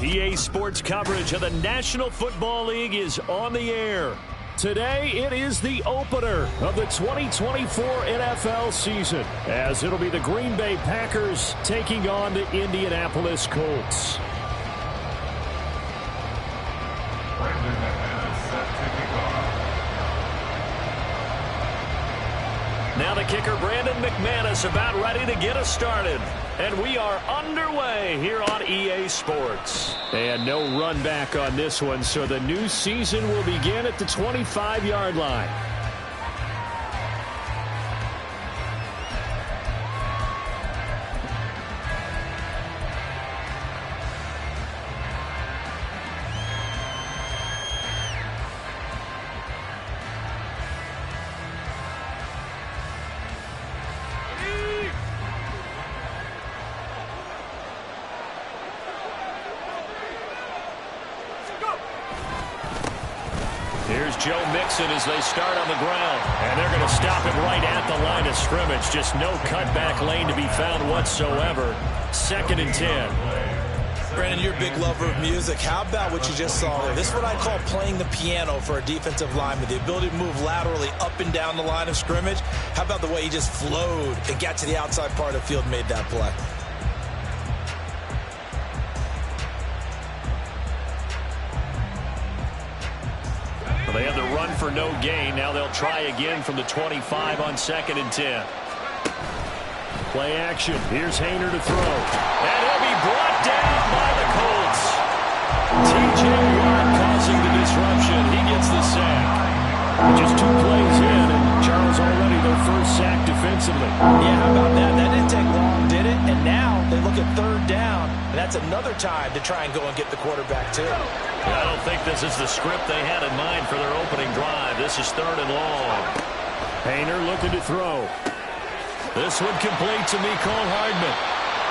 EA Sports coverage of the National Football League is on the air. Today, it is the opener of the 2024 NFL season, as it'll be the Green Bay Packers taking on the Indianapolis Colts. Now the kicker, Brandon McManus, about ready to get us started. And we are underway here on EA Sports. And no run back on this one, so the new season will begin at the 25-yard line. Here's Joe Mixon as they start on the ground. And they're going to stop him right at the line of scrimmage. Just no cutback lane to be found whatsoever. 2nd and 10. Brandon, you're a big lover of music. How about what you just saw there? This is what I call playing the piano for a defensive lineman. The ability to move laterally up and down the line of scrimmage. How about the way he just flowed and got to the outside part of the field and made that play? They had the run for no gain. Now they'll try again from the 25 on 2nd and 10. Play action. Here's Haener to throw. And he'll be brought down by the Colts. T.J. Watt causing the disruption. He gets the sack. Just 2 plays in, and Charles already their first sack defensively. Yeah, how about that? That didn't take long, did it? And now they look at 3rd down, and that's another time to try and go and get the quarterback, too. I don't think this is the script they had in mind for their opening drive. This is 3rd and long. Haener looking to throw. This one complete to Mecole Hardman.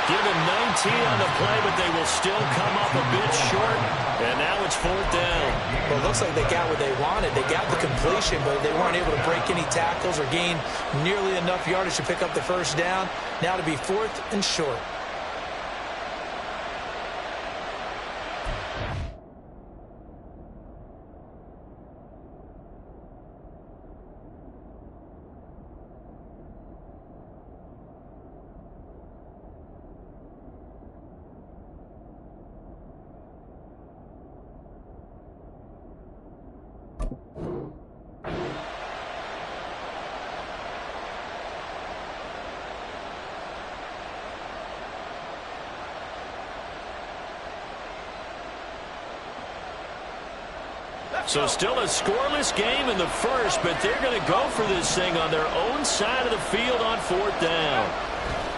Give him 19 on the play, but they will still come up a bit short. And now it's 4th down. Well, it looks like they got what they wanted. They got the completion, but they weren't able to break any tackles or gain nearly enough yardage to pick up the 1st down. Now to be 4th and short. So still a scoreless game in the first, but they're going to go for this thing on their own side of the field on 4th down.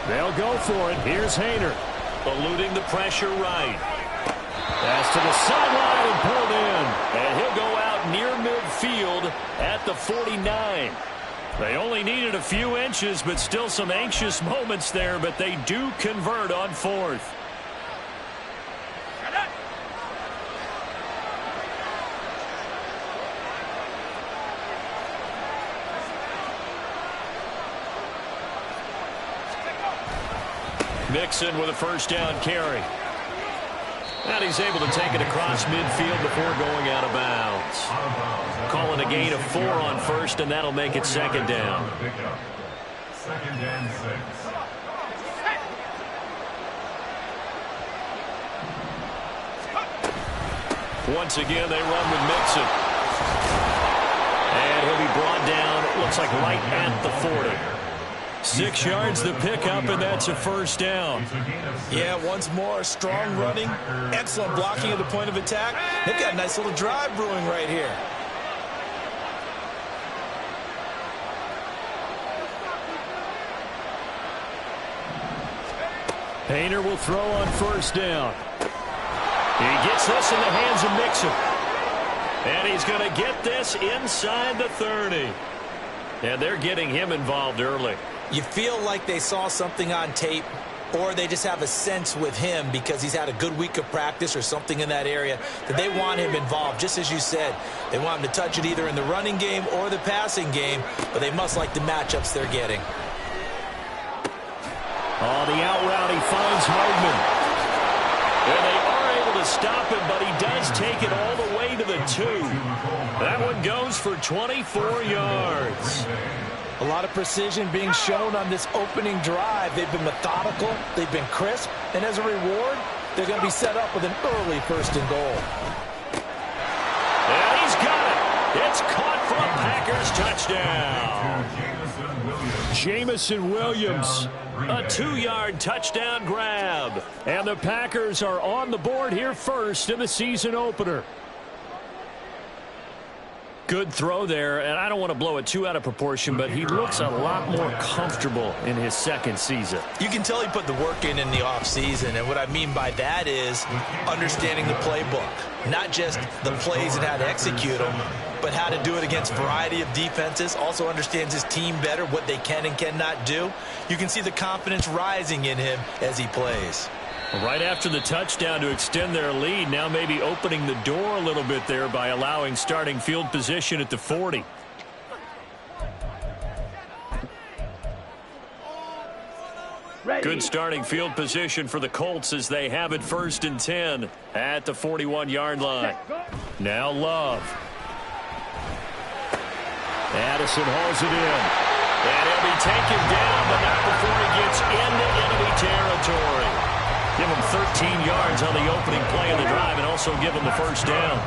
They'll go for it. Here's Haener, eluding the pressure right. Pass to the sideline and pulled in. And he'll go out near midfield at the 49. They only needed a few inches, but still some anxious moments there, but they do convert on 4th. Mixon with a 1st down carry. And he's able to take it across midfield before going out of bounds. Calling a gain of 4 on 1st, and that'll make it 2nd down. 2nd and 6. Once again, they run with Mixon. And he'll be brought down, looks like right at the 40. 6 yards the pickup, and that's a 1st down. Yeah, once more, strong running, excellent blocking at the point of attack. They've got a nice little drive brewing right here. Haener will throw on 1st down. He gets this in the hands of Mixon. And he's going to get this inside the 30. And they're getting him involved early. You feel like they saw something on tape, or they just have a sense with him because he's had a good week of practice or something in that area that they want him involved. Just as you said, they want him to touch it either in the running game or the passing game, but they must like the matchups they're getting. On the out route, he finds Hardman. stop him, but he does take it all the way to the 2. That one goes for 24 yards. A lot of precision being shown on this opening drive. They've been methodical, they've been crisp, and as a reward, they're going to be set up with an early 1st and goal. And he's got it. It's caught for a Packers touchdown. Jamison Williams, a 2-yard touchdown grab. And the Packers are on the board here first in the season opener. Good throw there, and I don't want to blow it too out of proportion, but he looks a lot more comfortable in his 2nd season. You can tell he put the work in the offseason, and what I mean by that is understanding the playbook. Not just the plays and how to execute them, but how to do it against a variety of defenses. Also understands his team better, what they can and cannot do. You can see the confidence rising in him as he plays. Right after the touchdown to extend their lead, now maybe opening the door a little bit there by allowing starting field position at the 40. Good starting field position for the Colts as they have it 1st and 10 at the 41-yard line. Now Love. Addison hauls it in. And he'll be taken down, but not before he gets into enemy territory. Give him 13 yards on the opening play of the drive and also give him the 1st down.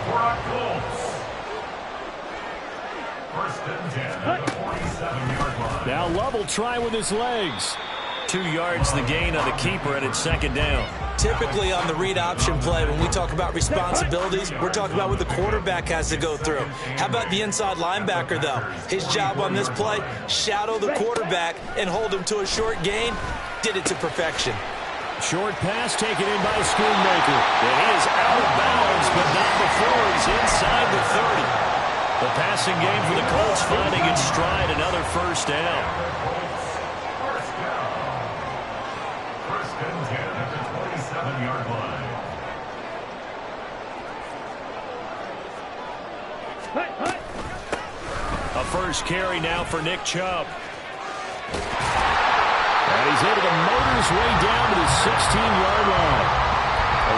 1st and 10 at the 47-yard line. Now Love will try with his legs. 2 yards the gain on the keeper, and it's 2nd down. Typically on the read option play, when we talk about responsibilities, we're talking about what the quarterback has to go through. How about the inside linebacker, though? His job on this play, shadow the quarterback and hold him to a short gain. Did it to perfection. Short pass taken in by Schoonmaker. And he is out of bounds, but not before he's inside the 30. The passing game for the Colts finding its stride, another 1st down. 1st and 10 at the 27-yard line. A 1st carry now for Nick Chubb. And he's able to motor his way down to the 16-yard line.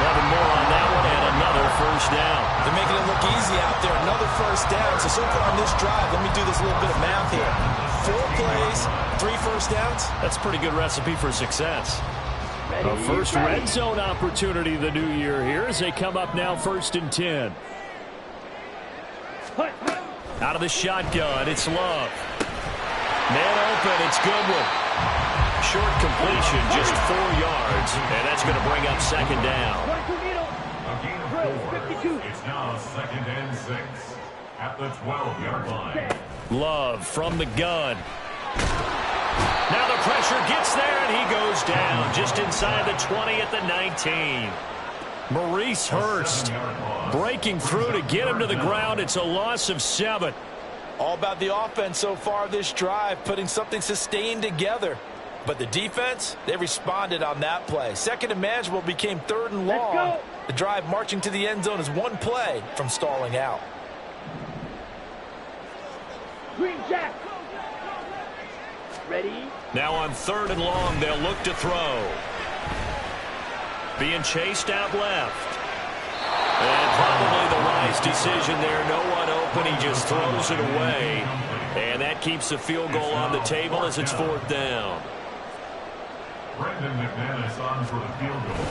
11 more on that one, and another 1st down. They're making it look easy out there. Another 1st down. So far on this drive, let me do this little bit of math here. 4 plays, 3 1st downs. That's a pretty good recipe for success. A first red zone opportunity the new year here as they come up now 1st and 10. Out of the shotgun, it's Love. Man open, it's Goodwin. Short completion, just 4 yards, and that's going to bring up 2nd down. A gain of 4. It's now 2nd and 6 at the 12-yard line. Love from the gun. Now the pressure gets there, and he goes down just inside the 20 at the 19. Maurice Hurst breaking through to get him to the ground. It's a loss of 7. All about the offense so far this drive, putting something sustained together. But the defense, they responded on that play. 2nd and manageable became 3rd and long. The drive marching to the end zone is 1 play from stalling out. Green Jack. Ready? Now on 3rd and long, they'll look to throw. Being chased out left. And probably the wise decision there. No one open. He just throws it away. And that keeps the field goal on the table as it's 4th down. Brendan McManus on for the field goal.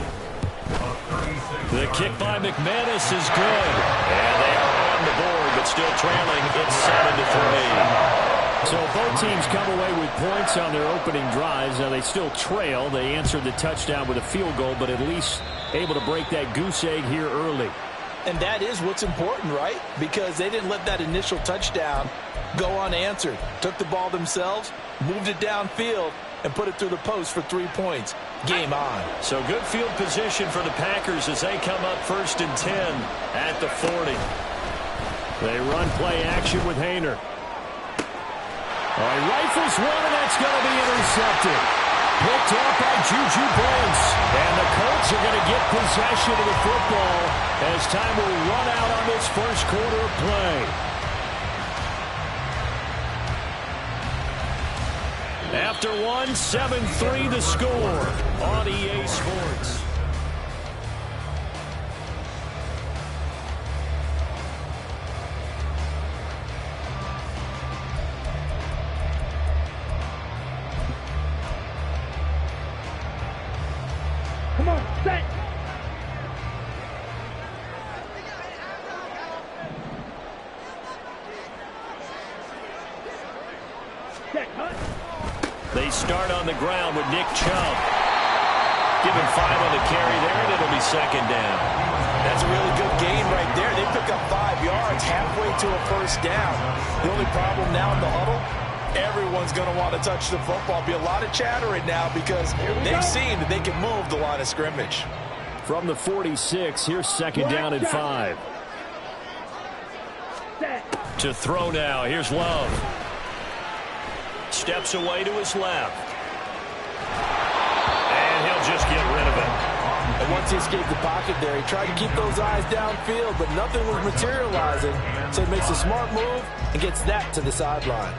The kick by McManus is good. And they are on the board, but still trailing. It's 7-3. So both teams come away with points on their opening drives. Now they still trail. They answered the touchdown with a field goal, but at least able to break that goose egg here early. And that is what's important, right? Because they didn't let that initial touchdown go unanswered. Took the ball themselves, moved it downfield, and put it through the post for 3 points. Game on. So good field position for the Packers as they come up 1st and 10 at the 40. They run play action with Haener. He rifles one, and that's going to be intercepted. Picked off by Juju Brents. And the Colts are going to get possession of the football as time will run out on this 1st quarter of play. After 7-3 the score on EA Sports. the ground with Nick Chubb. Give him 5 on the carry there, and it'll be second down. That's a really good gain right there. They pick up 5 yards halfway to a first down. The only problem now in the huddle, everyone's going to want to touch the football. Be a lot of chattering now because they've seen that they can move the line of scrimmage. From the 46, here's second down and 5. To throw now, here's Love. Steps away to his left. And he'll just get rid of it. And once he escaped the pocket there, he tried to keep those eyes downfield, but nothing was materializing. So he makes a smart move and gets that to the sideline.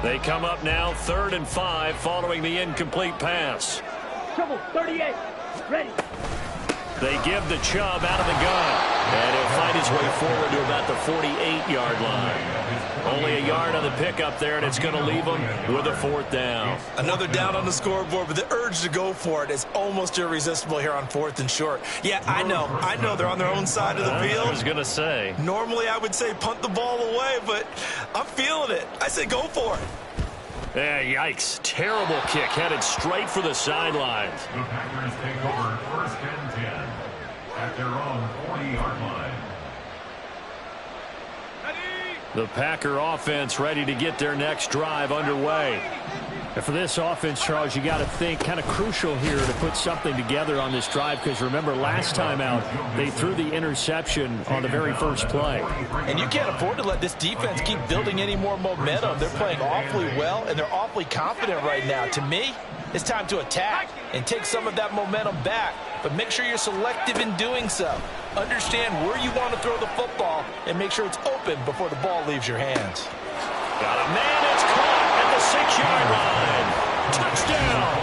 They come up now 3rd and 5 following the incomplete pass. Trouble, 38. Ready. They give the Chubb out of the gun. And he'll find his way forward to about the 48-yard line. Only a yard on the pickup there, and it's going to leave them with a 4th down. Another down on the scoreboard, but the urge to go for it is almost irresistible here on 4th and short. Yeah, I know they're on their own side of the field. I was going to say. Normally I would say punt the ball away, but I'm feeling it. I say go for it. Yeah, yikes. Terrible kick headed straight for the sidelines. The Packers take over 1st and 10 at their own 40-yard line. The Packer offense ready to get their next drive underway. And for this offense, Charles, you got to think kind of crucial here to put something together on this drive because remember last time out they threw the interception on the very first play. And you can't afford to let this defense keep building any more momentum. They're playing awfully well and they're awfully confident right now. To me, it's time to attack and take some of that momentum back, but make sure you're selective in doing so. Understand where you want to throw the football and make sure it's open before the ball leaves your hands. Got a man, it's caught at the 6-yard line. Touchdown.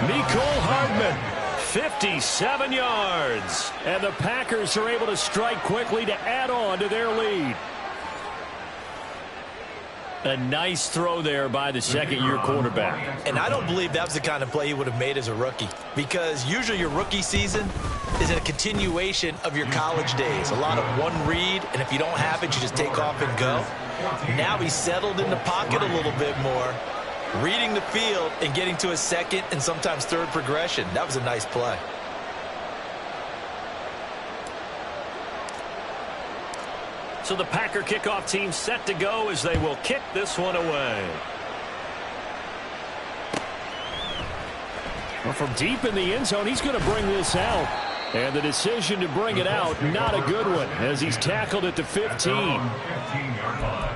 Mecole Hardman, 57 yards. And the Packers are able to strike quickly to add on to their lead. A nice throw there by the second-year quarterback. And I don't believe that was the kind of play he would have made as a rookie because usually your rookie season is a continuation of your college days. A lot of one read, and if you don't have it, you just take off and go. Now he's settled in the pocket a little bit more, reading the field and getting to a second and sometimes third progression. That was a nice play. So the Packer kickoff team set to go as they will kick this one away. Well, from deep in the end zone, he's going to bring this out. And the decision to bring it out, not a good one, as he's tackled at the 15. 15-yard line.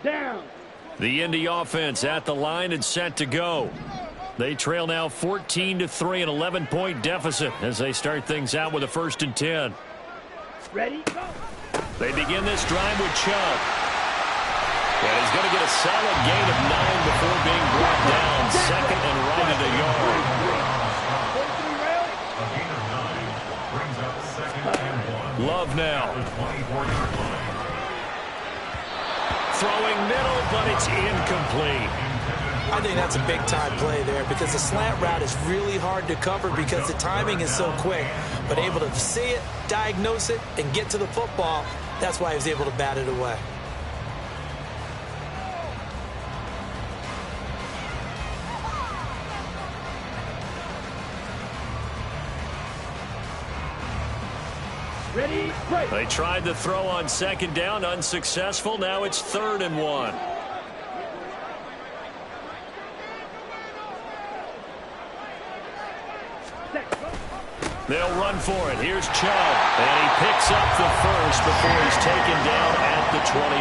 Down. The Indy offense at the line and set to go. They trail now 14-3, an 11-point deficit as they start things out with a 1st and 10. Ready, go. They begin this drive with Chubb. And he's going to get a solid gain of 9 before being brought down. 2nd and right at the yard. A gain of 9 brings up 2nd and 1. Love now. The 24-yard line. Throwing middle, but it's incomplete. I think that's a big-time play there because the slant route is really hard to cover because the timing is so quick. But able to see it, diagnose it, and get to the football, that's why he was able to bat it away. Ready, break. They tried to throw on 2nd down, unsuccessful. Now it's 3rd and 1. They'll run for it. Here's Chubb. And he picks up the first before he's taken down at the 29.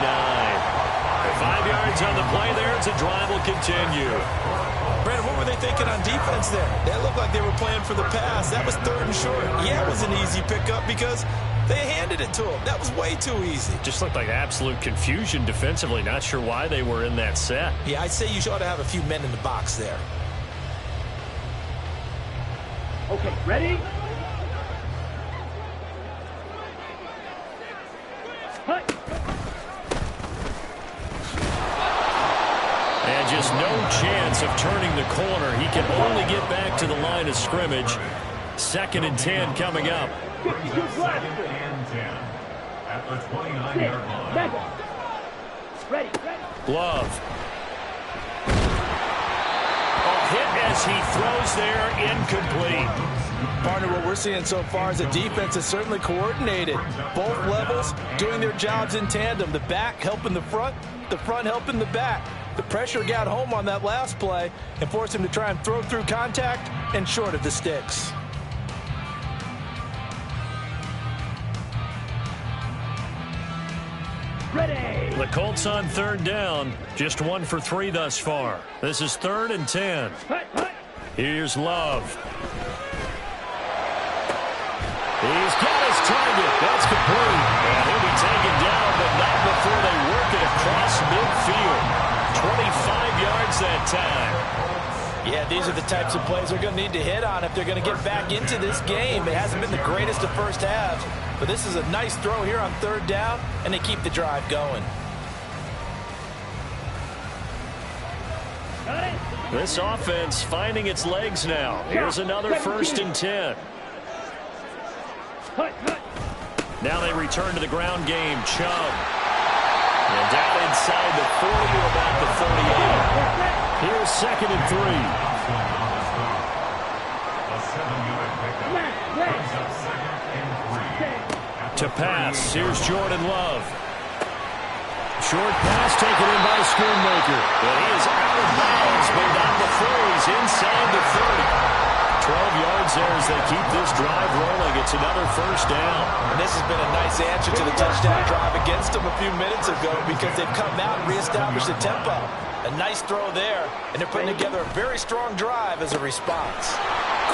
5 yards on the play there as the drive will continue. Brandon, what were they thinking on defense there? That looked like they were playing for the pass. That was 3rd and short. Yeah, it was an easy pickup because they handed it to him. That was way too easy. Just looked like absolute confusion defensively. Not sure why they were in that set. Yeah, I'd say you ought to have a few men in the box there. Okay, ready, chance of turning the corner. He can only get back to the line of scrimmage. 2nd and 10 coming up. 2nd and 10 at the 29-yard line. Ready. Love. A hit as he throws there, incomplete. Partner, what we're seeing so far is the defense is certainly coordinated. Both levels doing their jobs in tandem. The back helping the front helping the back. The pressure got home on that last play and forced him to try and throw through contact and short of the sticks. Ready. The Colts on 3rd down. Just 1 for 3 thus far. This is 3rd and 10. Here's Love. He's got his target. That's complete. And he'll be taken down, but not before they work it across midfield. 25 yards that time. Yeah, these are the types of plays they're going to need to hit on if they're going to get back into this game. It hasn't been the greatest of first halves, but this is a nice throw here on 3rd down, and they keep the drive going. This offense finding its legs now. Here's another 1st and 10. Now they return to the ground game. Chubb. And down inside the 40 to about the 38. Here's 2nd and 3. A 7-yard pickup. Brings up 2nd and 3. To pass. Here's Jordan Love. Short pass taken in by Schoonmaker. But he is out of bounds, but not before he's inside the 30. 12 yards there as they keep this drive rolling. It's another 1st down. And this has been a nice answer to the touchdown drive against them a few minutes ago because they've come out and reestablished the tempo. A nice throw there, and they're putting together a very strong drive as a response.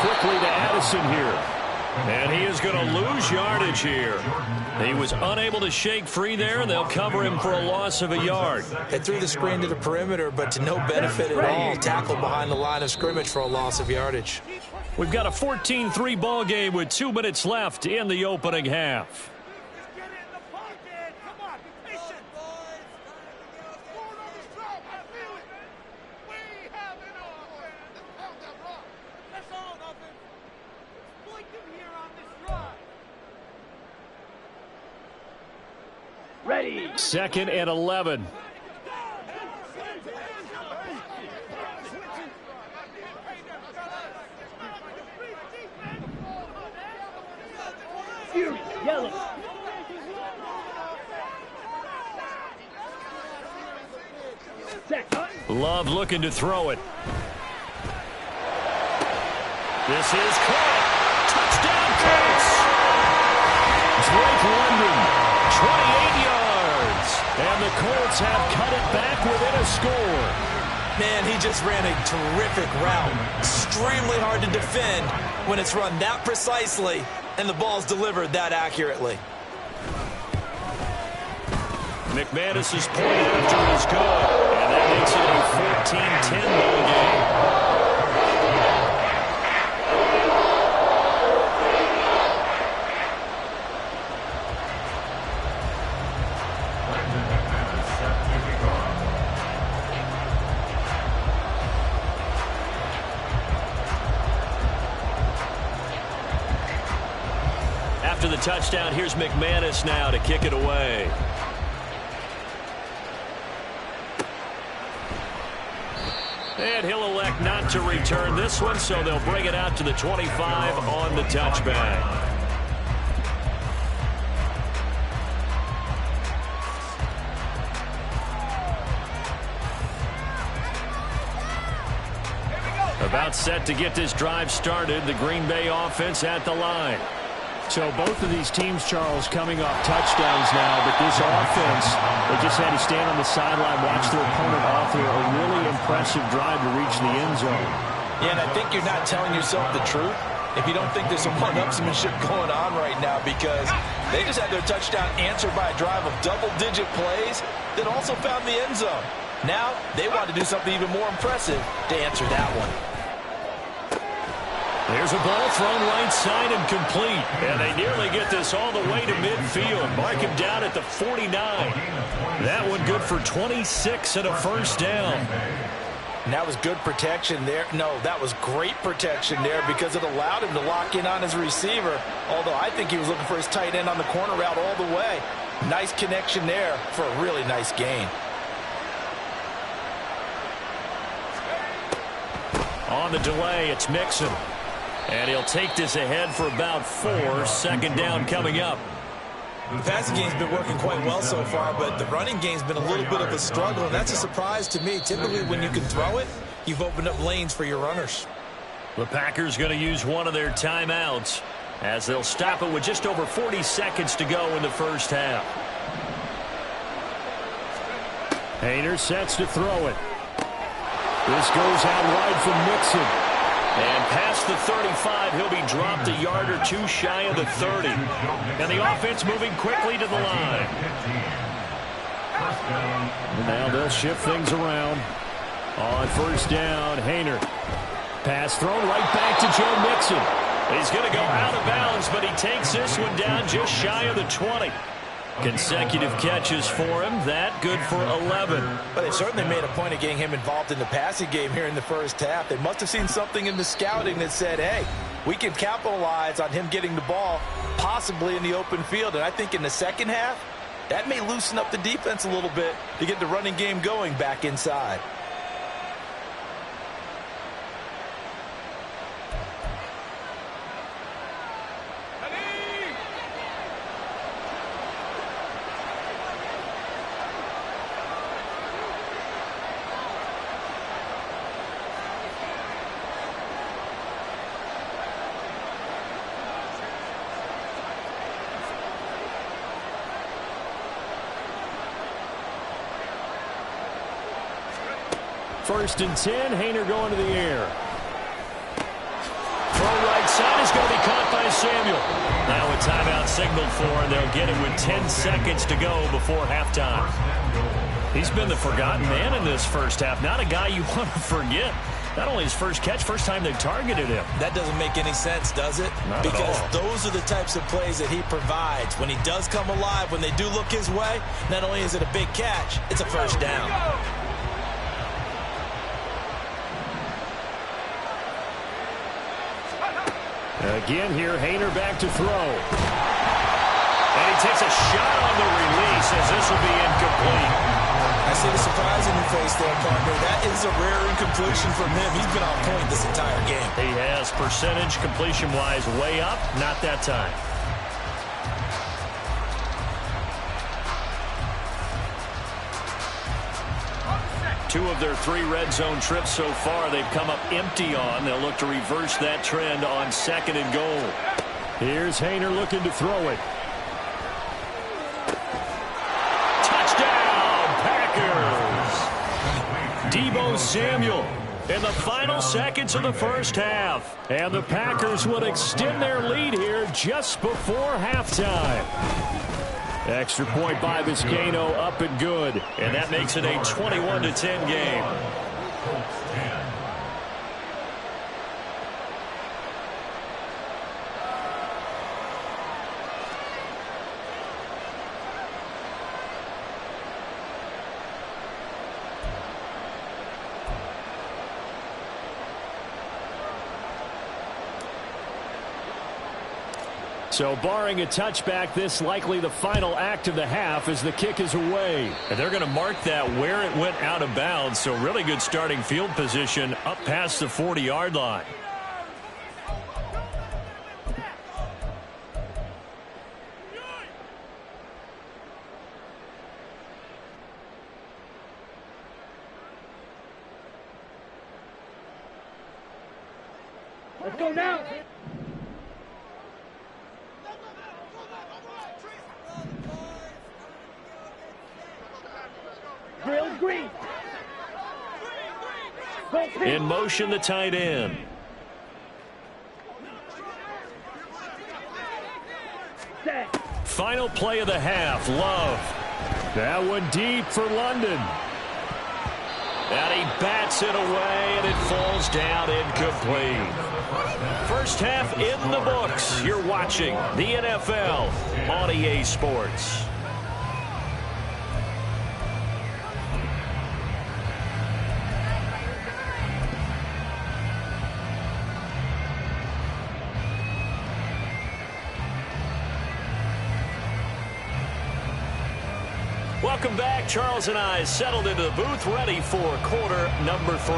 Quickly to Addison here. And he is going to lose yardage here. He was unable to shake free there, and they'll cover him for a loss of a yard. They threw the screen to the perimeter, but to no benefit at all. Tackled behind the line of scrimmage for a loss of yardage. We've got a 14-3 ball game with 2 minutes left in the opening half. Ready. 2nd and 11. Fury. Yellow. Set. Love looking to throw it. This is caught. Touchdown Colts. Drake London, 28 yards. And the Colts have cut it back within a score. Man, he just ran a terrific route. Extremely hard to defend when it's run that precisely and the ball's delivered that accurately. McManus's point after is good. And that makes it a 14-10 ball game. After the touchdown, here's McManus now to kick it away. And he'll elect not to return this one, so they'll bring it out to the 25 on the touchback. About set to get this drive started. The Green Bay offense at the line. So both of these teams, Charles, coming off touchdowns now, but this offense, they just had to stand on the sideline, watch their opponent author a really impressive drive to reach the end zone. Yeah, and I think you're not telling yourself the truth if you don't think there's some one-upsmanship going on right now, because they just had their touchdown answered by a drive of double-digit plays that also found the end zone. Now they want to do something even more impressive to answer that one. There's a ball thrown right side and complete. And they nearly get this all the way to midfield. Mark him down at the 49. That one good for 26 and a 1st down. And that was good protection there. No, that was great protection there because it allowed him to lock in on his receiver. Although I think he was looking for his tight end on the corner route all the way. Nice connection there for a really nice gain. On the delay, it's Mixon. And he'll take this ahead for about 4. Second down coming up. The passing game's been working quite well so far, but the running game's been a little bit of a struggle, and that's a surprise to me. Typically, when you can throw it, you've opened up lanes for your runners. The Packers going to use one of their timeouts as they'll stop it with just over 40 seconds to go in the first half. Haener sets to throw it. This goes out wide for Mixon. And past the 35, he'll be dropped a yard or 2 shy of the 30. And the offense moving quickly to the line. And now they'll shift things around. On first down, Haener. Pass thrown right back to Joe Mixon. He's going to go out of bounds, but he takes this one down just shy of the 20. Consecutive catches for him. That good for 11. But they certainly made a point of getting him involved in the passing game here in the first half. They must have seen something in the scouting that said, hey, we can capitalize on him getting the ball possibly in the open field. And I think in the second half, that may loosen up the defense a little bit to get the running game going back inside. First and 10, Haener going to the air. Throw right side is going to be caught by Samuel. Now a timeout signaled for, and they'll get it with 10 seconds to go before halftime. He's been the forgotten man in this first half. Not a guy you want to forget. Not only his first catch, first time they targeted him. That doesn't make any sense, does it? Not because at all. Those are the types of plays that he provides. When he does come alive, when they do look his way, not only is it a big catch, it's a first down. Again here, Haener back to throw. And he takes a shot on the release as this will be incomplete. I see the surprise in your face there, partner. That is a rare incompletion from him. He's been on point this entire game. He has percentage completion-wise way up, not that time. Two of their 3 red zone trips so far they've come up empty on. They'll look to reverse that trend on second and goal. Here's Haener looking to throw it. Touchdown, Packers! Deebo Samuel in the final seconds of the first half. And the Packers would extend their lead here just before halftime. Extra point by Vizcaino, up and good. And that makes it a 21-10 game. So barring a touchback, this likely the final act of the half as the kick is away. And they're going to mark that where it went out of bounds. So really good starting field position up past the 40-yard line. Let's go now. Drill green. In motion, the tight end. Set. Final play of the half, Love. That one deep for London. And he bats it away, and it falls down incomplete. First half in the books. You're watching the NFL on EA Sports. Welcome back. Charles and I settled into the booth, ready for quarter number 3.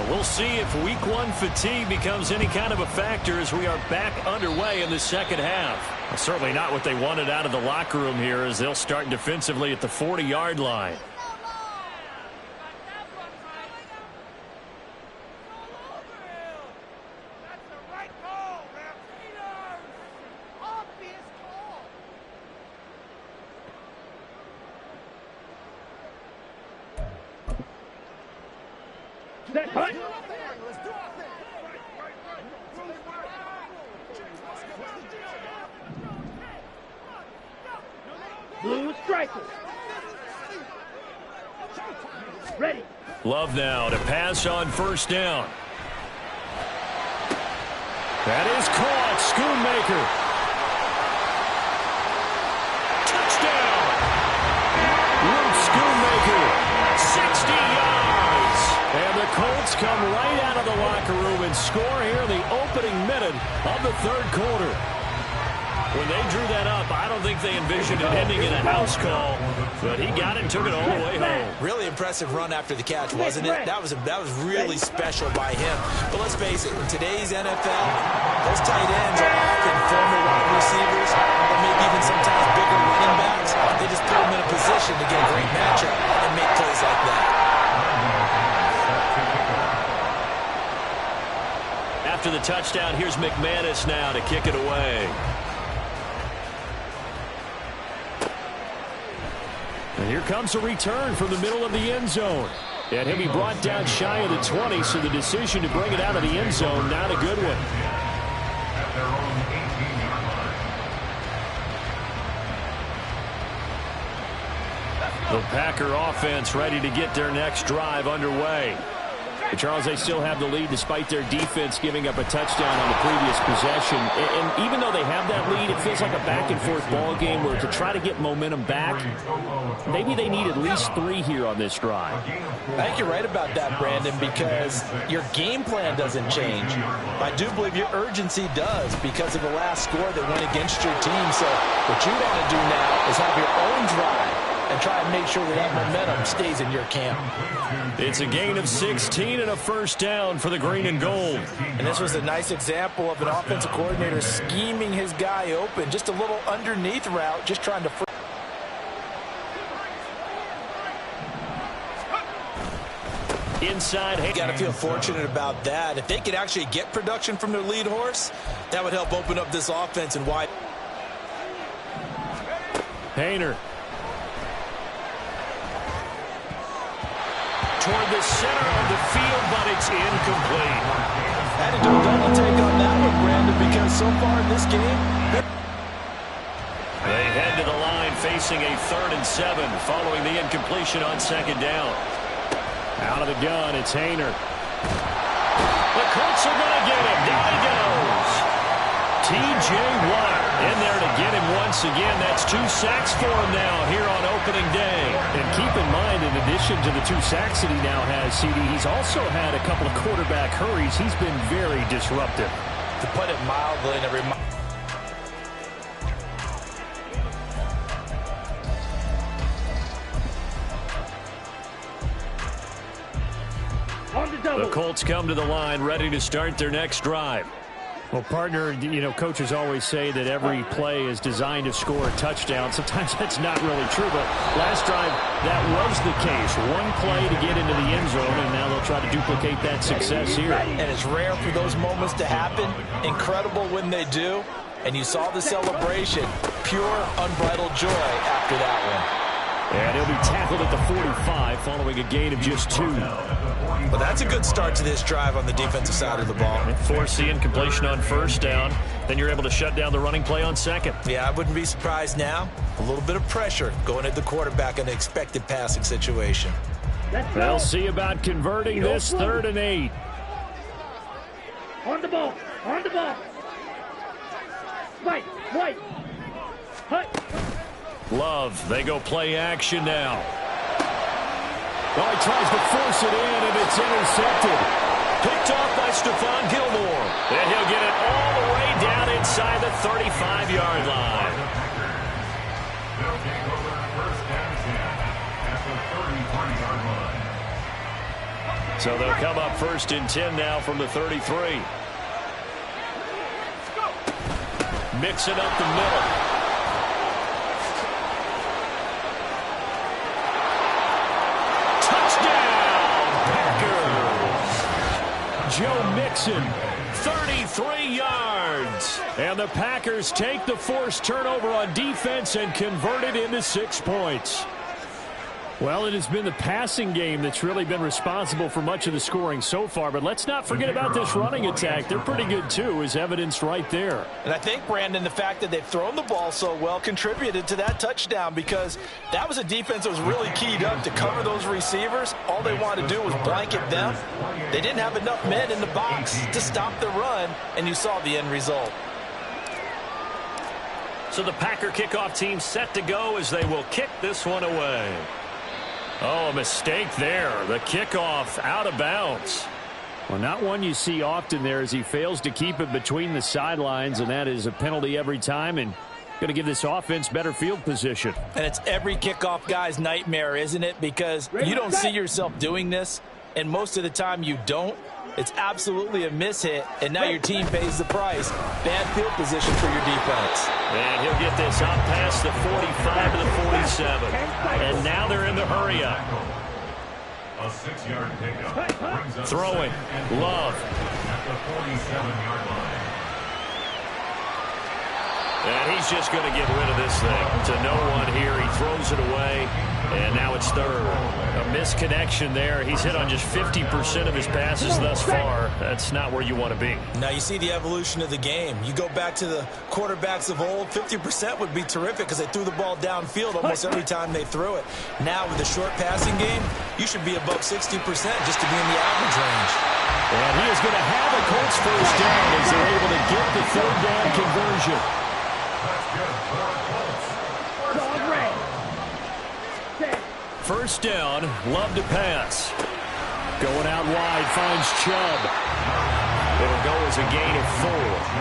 We'll see if week 1 fatigue becomes any kind of a factor as we are back underway in the second half. Well, certainly not what they wanted out of the locker room here, as they'll start defensively at the 40-yard line. Blue striker. Ready. Love now to pass on first down. That is caught. Schoonmaker. Touchdown. Luke Schoonmaker. 60 yards. And the Colts come right out of the locker room and score here in the opening minute of the third quarter. When they drew that up, I don't think they envisioned it ending in a house call, but he got it and took it all the way home. Really impressive run after the catch, wasn't it? That was really special by him. But let's face it, in today's NFL, those tight ends are often former wide receivers, or maybe even sometimes bigger running backs. They just put them in a position to get a great matchup and make plays like that. After the touchdown, here's McManus now to kick it away. And here comes a return from the middle of the end zone. And he'll be brought down shy of the 20, so the decision to bring it out of the end zone, not a good one. At their own 18-yard line. The Packer offense ready to get their next drive underway. But Charles, they still have the lead despite their defense giving up a touchdown on the previous possession. And even though they have that lead, it feels like a back-and-forth ball game where to try to get momentum back, maybe they need at least 3 here on this drive. I think you're right about that, Brandon, because your game plan doesn't change. I do believe your urgency does because of the last score that went against your team. So what you want to do now is have your own drive and try and make sure that momentum stays in your camp. It's a gain of 16 and a first down for the green and gold. And this was a nice example of an offensive coordinator scheming his guy open. Just a little underneath route, just trying to... Inside. You got to feel fortunate about that. If they could actually get production from their lead horse, that would help open up this offense and wide. Haener. Toward the center of the field, but it's incomplete. Had to do a double take on that one, Brandon, because so far in this game... They head to the line facing a 3rd and 7 following the incompletion on second down. Out of the gun, it's Haener. The Colts are going to get him. Down he goes. T.J. Watt in there to get him once again. That's 2 sacks for him now here on opening day. And keep in mind, in addition to the 2 sacks that he now has, CD, he's also had a couple of quarterback hurries. He's been very disruptive. To put it mildly, and every... The Colts come to the line ready to start their next drive. Well, partner, you know, coaches always say that every play is designed to score a touchdown. Sometimes that's not really true, but last drive, that was the case. 1 play to get into the end zone, and now they'll try to duplicate that success here. And it's rare for those moments to happen. Incredible when they do. And you saw the celebration. Pure, unbridled joy after that one. And he'll be tackled at the 45 following a gain of just 2. Well, that's a good start to this drive on the defensive side of the ball. Force the incompletion on first down. Then you're able to shut down the running play on second. Yeah, I wouldn't be surprised now. A little bit of pressure going at the quarterback in an expected passing situation. They'll see about converting this 3rd and 8. On the ball. On the ball. Right. Right. Hut. Love, they go play action now. Oh, he tries to force it in, and it's intercepted. Picked off by Stephon Gilmore. And he'll get it all So they'll come up 1st and 10 now from the 33. Mixing up the middle. Touchdown, Packers! Joe Mixon, 33 yards. And the Packers take the forced turnover on defense and convert it into 6 points. Well, it has been the passing game that's really been responsible for much of the scoring so far. But let's not forget about this running attack. They're pretty good, too, as evidenced right there. And I think, Brandon, the fact that they've thrown the ball so well contributed to that touchdown, because that was a defense that was really keyed up to cover those receivers. All they wanted to do was blanket them. They didn't have enough men in the box to stop the run, and you saw the end result. So the Packer kickoff team set to go as they will kick this one away. Oh, a mistake there. The kickoff out of bounds. Well, not one you see often there as he fails to keep it between the sidelines, and that is a penalty every time and going to give this offense better field position. And it's every kickoff guy's nightmare, isn't it? Because you don't see yourself doing this, and most of the time you don't. It's absolutely a mishit, and now your team pays the price. Bad field position for your defense. And he'll get this out past the 45 to the 47. And now they're in the hurry-up. A 6-yard pickup brings up Throwing. Love. at the 47-yard line. And he's just going to get rid of this thing to no one here. He throws it away, and now it's third. A misconnection there. He's hit on just 50% of his passes thus far. That's not where you want to be. Now you see the evolution of the game. You go back to the quarterbacks of old, 50% would be terrific because they threw the ball downfield almost every time they threw it. Now with the short passing game, you should be above 60% just to be in the average range. And he is going to have a Colts first down as they're able to get the third down conversion. First down, Love to pass. Going out wide, finds Chubb. It'll go as a gain of 4,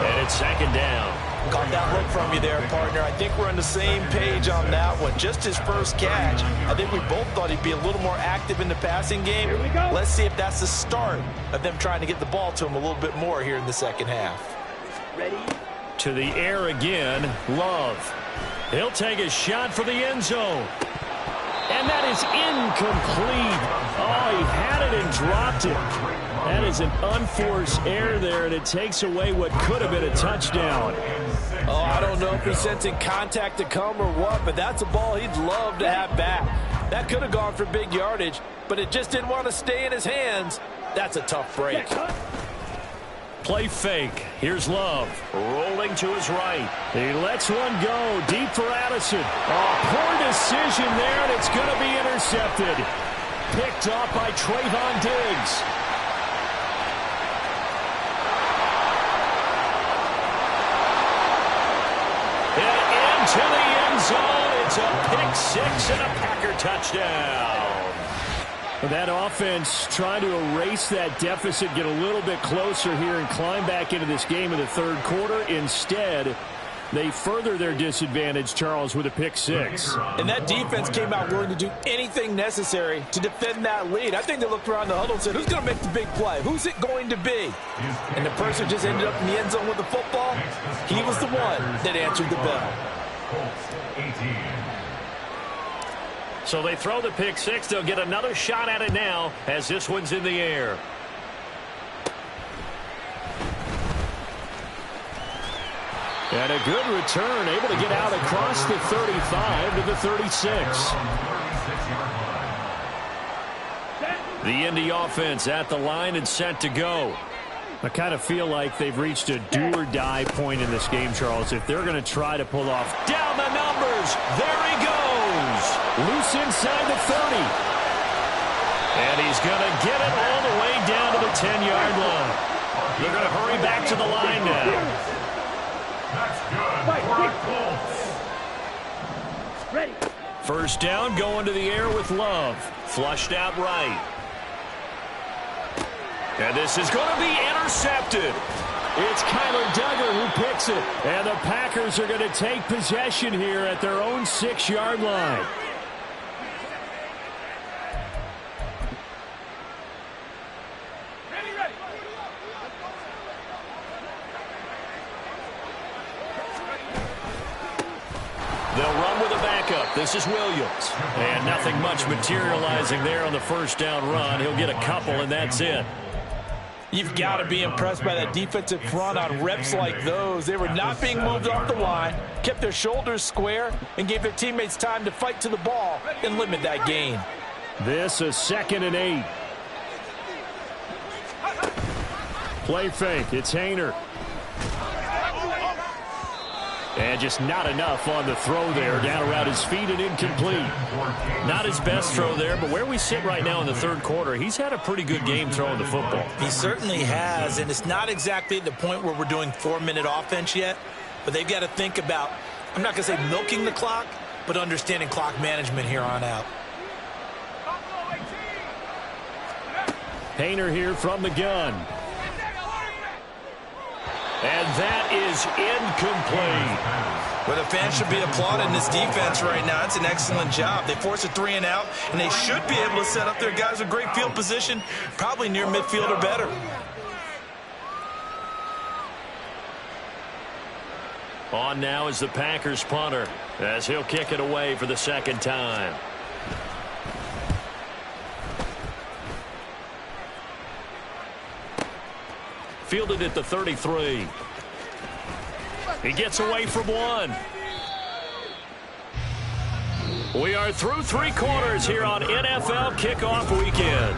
and it's 2nd down. Caught that look from you there, partner. I think we're on the same page on that one. Just his first catch. I think we both thought he'd be a little more active in the passing game. Let's see if that's the start of them trying to get the ball to him a little bit more here in the second half. Ready? To the air again, Love. He'll take a shot for the end zone. And that is incomplete. Oh, he had it and dropped it. That is an unforced error there, and it takes away what could have been a touchdown. Oh, I don't know if he's sensing contact to come or what, but that's a ball he'd love to have back. That could have gone for big yardage, but it just didn't want to stay in his hands. That's a tough break. Play fake. Here's Love. Rolling to his right. He lets one go. Deep for Addison. Oh, poor decision there, and it's going to be intercepted. Picked off by Trayvon Diggs. And into the end zone. It's a pick-6 and a Packer touchdown. That offense trying to erase that deficit, get a little bit closer here and climb back into this game in the third quarter. Instead, they further their disadvantage, Charles, with a pick-6. And that defense came out willing to do anything necessary to defend that lead. I think they looked around the huddle and said, who's going to make the big play? Who's it going to be? And the person just ended up in the end zone with the football. He was the one that answered the bell. Colts 18. So they throw the pick-6. They'll get another shot at it now as this one's in the air. And a good return, able to get out across the 35 to the 36. The Indy offense at the line and set to go. I kind of feel like they've reached a do-or-die point in this game, Charles. If they're going to try to pull off down the numbers, there he goes. Loose inside the 30. And he's going to get it all the way down to the 10-yard line. They're going to hurry back to the line now. That's good for the Colts. Ready? First down, going to the air with Love. Flushed out right. And this is going to be intercepted. It's Kyler Duggar who picks it. And the Packers are going to take possession here at their own 6-yard line. They'll run with a backup. This is Williams. And nothing much materializing there on the first down run. He'll get a couple, and that's it. You've got to be impressed by that defensive front on reps like those. They were not being moved off the line, kept their shoulders square, and gave their teammates time to fight to the ball and limit that gain. This is 2nd and 8. Play fake. It's Haener. And just not enough on the throw there. Down around his feet and incomplete. Not his best throw there, but where we sit right now in the third quarter, he's had a pretty good game throwing the football. He certainly has, and it's not exactly at the point where we're doing 4-minute offense yet, but they've got to think about, I'm not going to say milking the clock, but understanding clock management here on out. Haener here from the gun. And that is incomplete. Well, the fans should be applauding this defense right now. It's an excellent job. They force a 3 and out, and they should be able to set up their guys with great field position, probably near midfield or better. On now is the Packers punter, as he'll kick it away for the second time. Fielded at the 33. He gets away from one. We are through 3 quarters here on NFL Kickoff Weekend.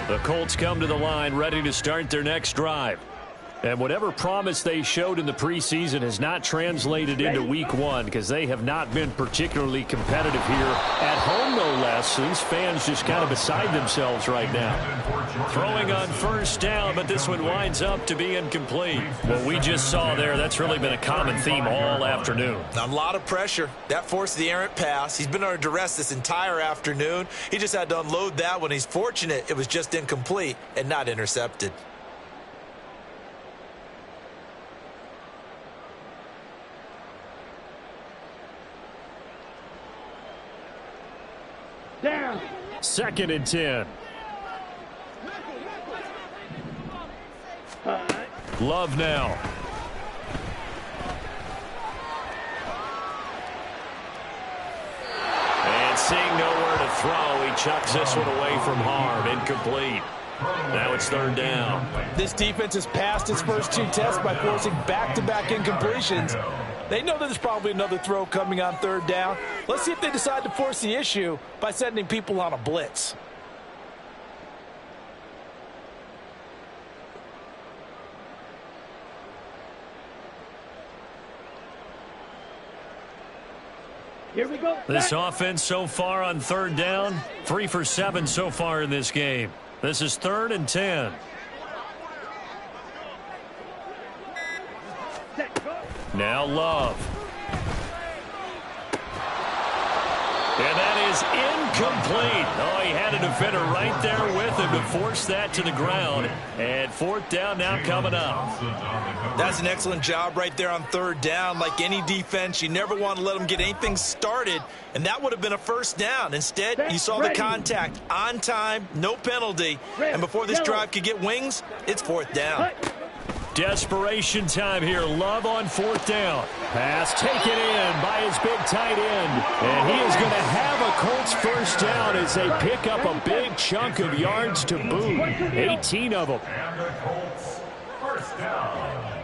The Colts come to the line ready to start their next drive. And whatever promise they showed in the preseason has not translated into week 1 because they have not been particularly competitive here at home, no less. These fans just kind of beside themselves right now. Throwing on first down, but this one winds up to be incomplete. What we just saw there, that's really been a common theme all afternoon. A lot of pressure. That forced the errant pass. He's been under duress this entire afternoon. He just had to unload that one. He's fortunate it was just incomplete and not intercepted. Down. 2nd and 10. Love now. And seeing nowhere to throw, he chucks this one away from harm. Incomplete. Now it's 3rd down. This defense has passed its first 2 tests by forcing back-to-back incompletions. They know that there's probably another throw coming on 3rd down. Let's see if they decide to force the issue by sending people on a blitz. Here we go. This offense so far on 3rd down, 3 for 7 so far in this game. This is 3rd and 10. Now Love. And that is incomplete. Oh, he had a defender right there with him to force that to the ground. And 4th down now coming up. That's an excellent job right there on 3rd down. Like any defense, you never want to let them get anything started, and that would have been a 1st down. Instead, you saw the contact on time, no penalty, and before this drive could get wings, it's 4th down. Desperation time here. Love on 4th down. Pass taken in by his big tight end. And he is going to have a Colts 1st down as they pick up a big chunk of yards to boot. 18 of them. And the Colts 1st down.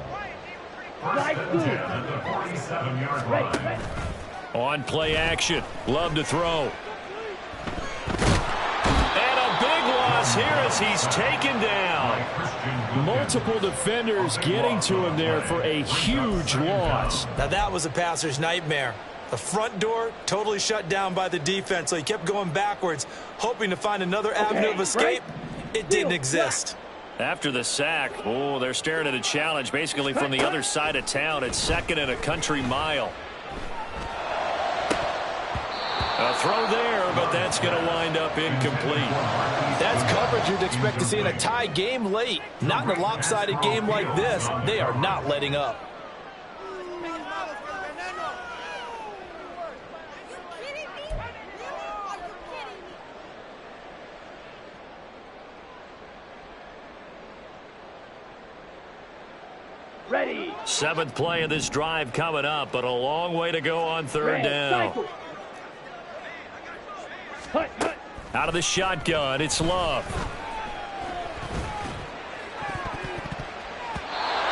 1st and 10 at the 47-yard line. On play action. Love to throw. And a big loss here as he's taken down. Multiple defenders getting to him there for a huge loss. Now that was a passer's nightmare. The front door totally shut down by the defense, so he kept going backwards, hoping to find another avenue of escape. It didn't exist. After the sack, oh, they're staring at a challenge basically from the other side of town. It's 2nd and a country mile. A throw there, but that's going to wind up incomplete. That's coverage you'd expect to see in a tie game late. Not in a lopsided game like this. They are not letting up. Ready. Seventh play of this drive coming up, but a long way to go on third down. Hut, hut. Out of the shotgun, it's Love.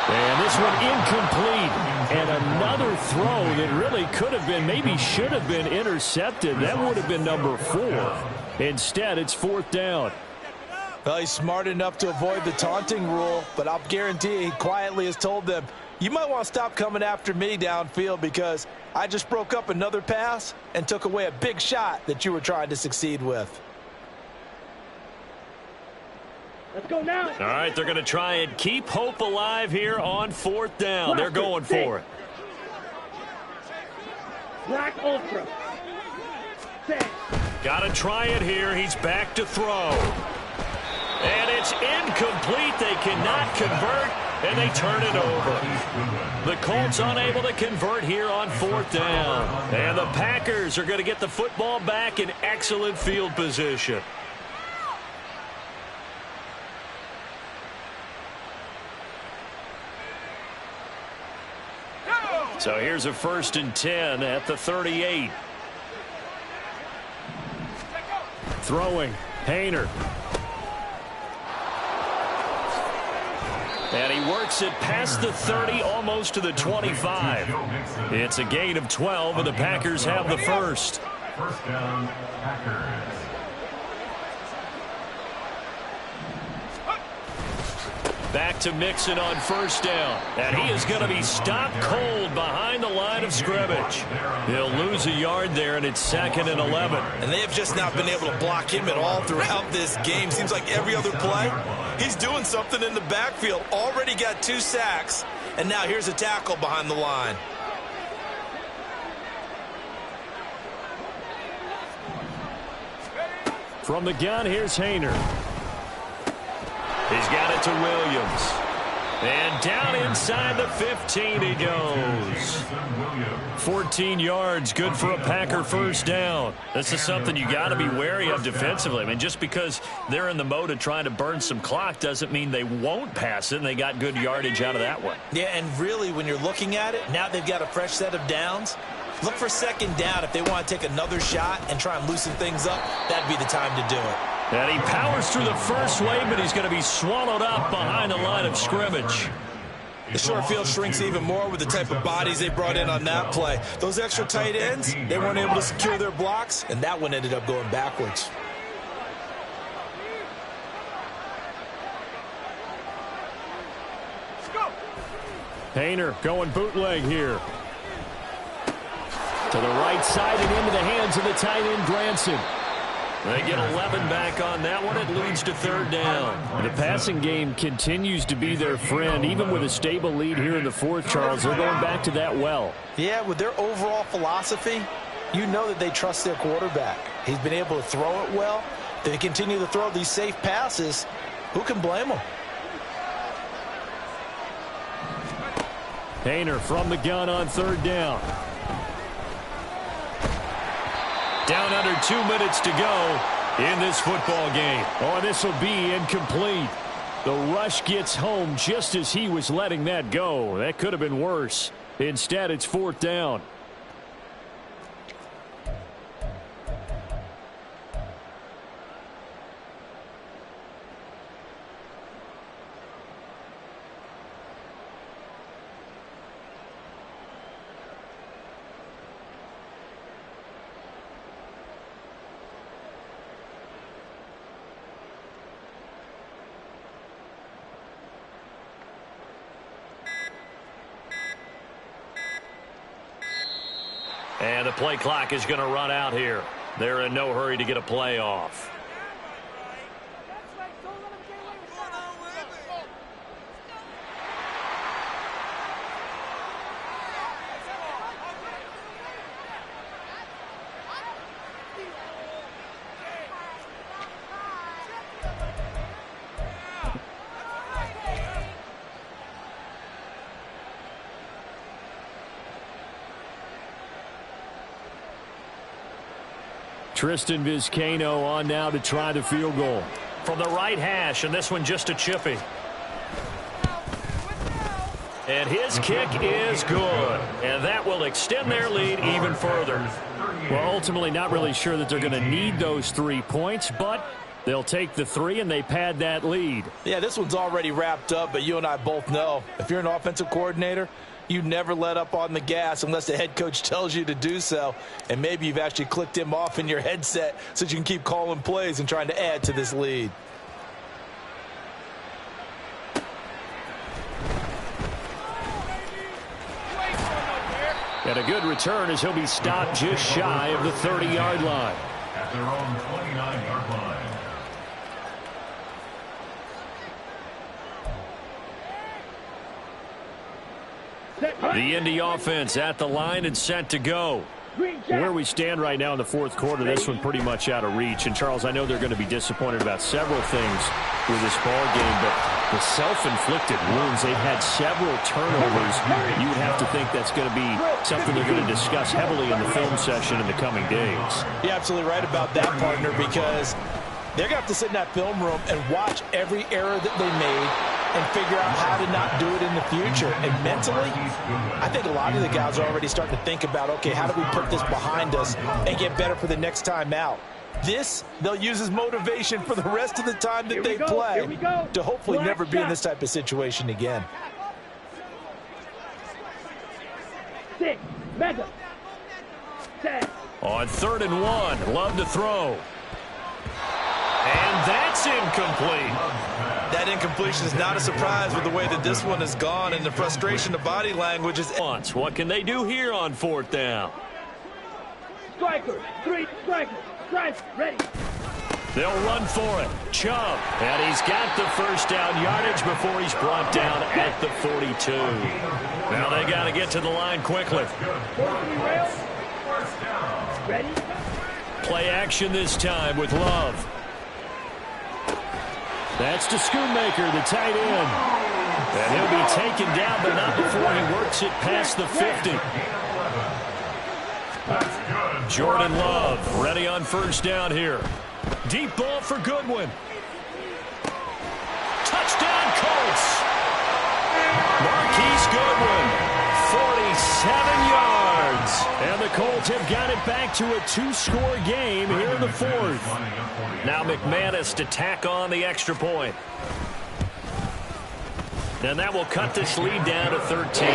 And this one incomplete. And another throw that really could have been, maybe should have been intercepted. That would have been number 4. Instead, it's fourth down. Well, he's smart enough to avoid the taunting rule, but I'll guarantee he quietly has told them, you might want to stop coming after me downfield because I just broke up another pass and took away a big shot that you were trying to succeed with. Let's go now. All right, they're going to try and keep hope alive here on fourth down. They're going for it. Black Ultra. Set. Got to try it here. He's back to throw. And it's incomplete. They cannot convert, and they turn it over. The Colts unable to convert here on fourth down. And the Packers are going to get the football back in excellent field position. So here's a 1st and 10 at the 38. Throwing. Hayner. And he works it past the 30, almost to the 25. It's a gain of 12, and the Packers have the first. First down, Packers. Back to Mixon on first down. And he is going to be stopped cold behind the line of scrimmage. He'll lose a yard there, and it's 2nd and 11. And they have just not been able to block him at all throughout this game. Seems like every other play, he's doing something in the backfield. Already got 2 sacks, and now here's a tackle behind the line. From the gun, here's Hayner. He's got it to Williams. And down inside the 15 he goes. 14 yards, good for a Packer first down. This is something you got to be wary of defensively. I mean, just because they're in the mode of trying to burn some clock doesn't mean they won't pass it, and they got good yardage out of that one. Yeah, and really, when you're looking at it, now they've got a fresh set of downs. Look for 2nd down. If they want to take another shot and try and loosen things up, that'd be the time to do it. And he powers through the first wave, but he's going to be swallowed up behind the line of scrimmage. The short field shrinks even more with the type of bodies they brought in on that play. Those extra tight ends, they weren't able to secure their blocks, and that one ended up going backwards. Hayner going bootleg here. To the right side and into the hands of the tight end, Granson. They get 11 back on that one. It leads to 3rd down. The passing game continues to be their friend. Even with a stable lead here in the 4th, Charles, they're going back to that well. Yeah, with their overall philosophy, you know that they trust their quarterback. He's been able to throw it well. They continue to throw these safe passes. Who can blame them? Hayner from the gun on 3rd down. Down under 2 minutes to go in this football game. Oh, and this will be incomplete. The rush gets home just as he was letting that go. That could have been worse. Instead, it's 4th down. And the play clock is going to run out here. They're in no hurry to get a play off. Tristan Vizcaino on now to try the field goal. From the right hash, and this one just a chippy. And his kick is good. And that will extend their lead even further. Well, ultimately not really sure that they're going to need those 3 points, but they'll take the 3 and they pad that lead. Yeah, this one's already wrapped up, but you and I both know if you're an offensive coordinator, you never let up on the gas unless the head coach tells you to do so. And maybe you've actually clicked him off in your headset so that you can keep calling plays and trying to add to this lead. And a good return as he'll be stopped just shy of the 30-yard line. At their own 29-yard line. The Indy offense at the line and set to go. Where we stand right now in the fourth quarter, this one pretty much out of reach. And, Charles, I know they're going to be disappointed about several things with this ball game, but the self-inflicted wounds, they've had several turnovers. You would have to think that's going to be something they're going to discuss heavily in the film session in the coming days. You're absolutely right about that, partner, because they're going to have to sit in that film room and watch every error that they made and figure out how to not do it in the future. And mentally, I think a lot of the guys are already starting to think about, okay, how do we put this behind us and get better for the next time out? This, they'll use as motivation for the rest of the time that they play to hopefully never be in this type of situation again. 6, mega, 10. On 3rd and 1, Love to throw. And that's incomplete. That incompletion is not a surprise with the way that this one has gone, and the frustration of body language is... What can they do here on 4th down? Strikers, 3 strikers. Drive, ready. They'll run for it. Chubb. And he's got the first down yardage before he's brought down at the 42. Now they got to get to the line quickly. Ready. Play action this time with Love. That's to Schoonmaker, the tight end. And he'll be taken down, but not before he works it past the 50. Jordan Love ready on 1st down here. Deep ball for Goodwin. Touchdown Colts. Marquise Goodwin, 47 yards. And the Colts have got it back to a 2-score game here in the 4th. Now McManus to tack on the extra point. And that will cut this lead down to 13.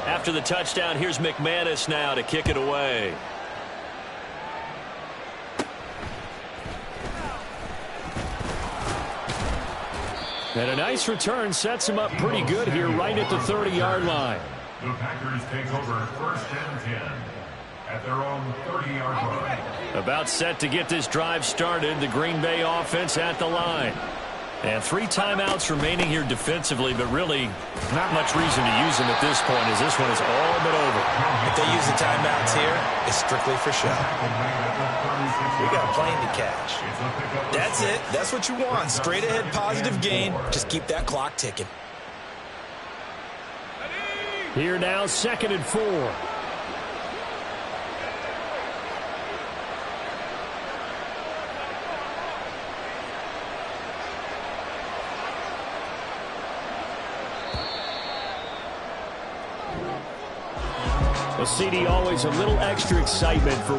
After the touchdown, here's McManus now to kick it away. And a nice return sets him up pretty good here right at the 30-yard line. The Packers take over 1st and 10 at their own 30-yard line. About set to get this drive started, the Green Bay offense at the line. And 3 timeouts remaining here defensively, but really not much reason to use them at this point as this one is all but over. If they use the timeouts here, it's strictly for show. We got a plane to catch. That's it. That's what you want. Straight ahead positive gain. Just keep that clock ticking. Here now, 2nd and 4. A CD always a little extra excitement for